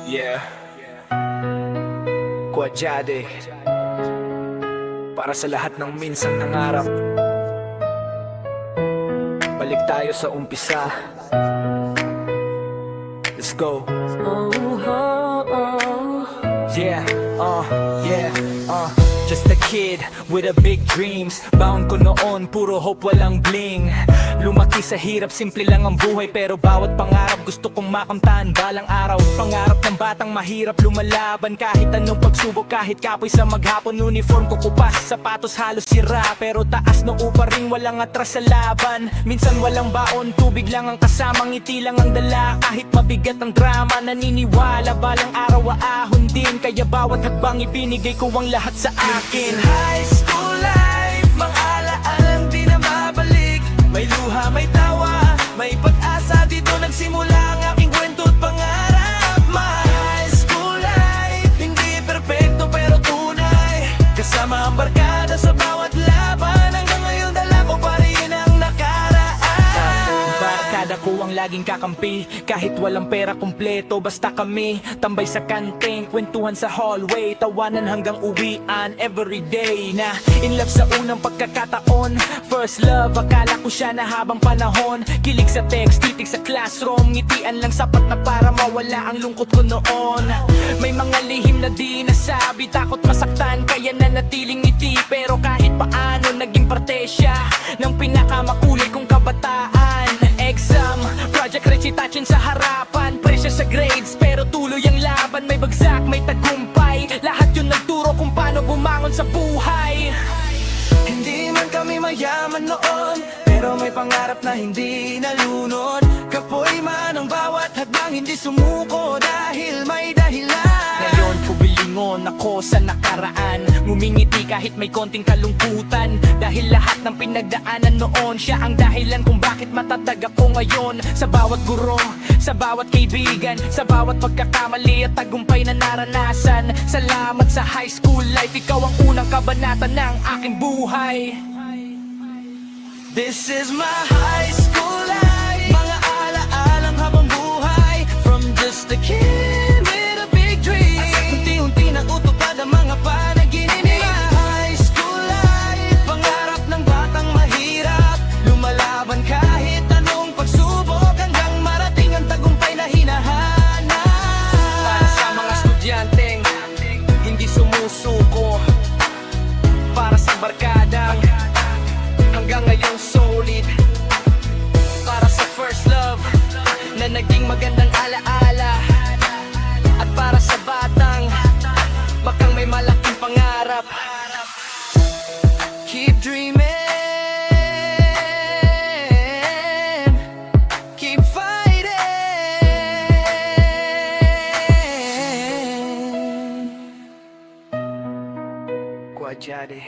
Yeah, Quadyade. Para sa lahat ng minsang nangarap, balik tayo sa umpisa. Let's go. Yeah, just a kid with a big dreams. Bound ko noon, puro hope, walang bling. Lumaki sa hirap, simple lang ang buhay. Pero bawat pangarap gusto kong makamtan balang araw. Pangarap ng batang mahirap lumalaban. Kahit anong pagsubok, kahit kapoy sa maghapon. Uniform ko kupas, sapatos halos sira. Pero taas no upa ring walang atras sa laban. Minsan walang baon, tubig lang ang kasama. Ngiti lang ang dala, kahit mabigat ang drama. Naniniwala balang araw aahon din. Kaya bawat hakbang ibinigay ko ang lahat sa akin. High school life, mga alaalang di na mabalik. May luha, may tawa, may pag-asa. Dito nagsimula ang aking kwento at pangarap. My high school life, hindi perfecto pero tunay. Kasama ang barkada sa bawat laban. Hanggang ngayon dala ko pa rin ang nakaraan. Barkada ko ang laging kakampi. Kahit walang pera kumpleto, basta kami tambay sa kanting, kwentuhan sa hallway, tawanan hanggang uwian everyday. Na in love sa unang pagkakataon, first love, akala ko siya na habang panahon. Kilig sa text, titig sa classroom, ngitian lang sapat na para mawala ang lungkot ko noon. May mga lihim na di nasabi, takot masaktan kaya nanatiling ngiti. Pero kahit paano naging parte siya ng pinakamakulay kong kabataan. Exam, project recitation sa harapan, presya sa grades pero tuloy ang laban. May bagsak, may tagumpay, lahat yun nagturo kung paano bumangon sa buhay. Hindi man kami mayaman noon, pero may pangarap na hindi nalunod. Kapoy man ang bawat hadlang, hindi sumuko dahil may dahilan. Ngayon pumilingon ako sa nakaraan, ngumingiti kahit may konting kalungkutan. Dahil lahat ng pinagdaanan noon, siya ang dahilan kung bakit matatag ako ngayon. Sa bawat guro, sa bawat kaibigan, sa bawat pagkakamali at tagumpay na naranasan. Salamat sa high school life, ikaw ang unang kabanata ng aking buhay. This is my high school life, mga alaalang habang buhay. From just a kid with a big dream, unti-unti natutupad ang mga panaginip. My high school life, pangarap ng batang mahirap, lumalaban kahit anong pagsubok, hanggang marating ang tagumpay na hinahanap. Para sa mga estudyanteng hindi sumusuko, para sa barkadang hanggang ngayon solid, para sa first love na naging magandang alaala, at para sa batang bakang may malaking pangarap. Keep dreaming, keep fighting. Quadyade.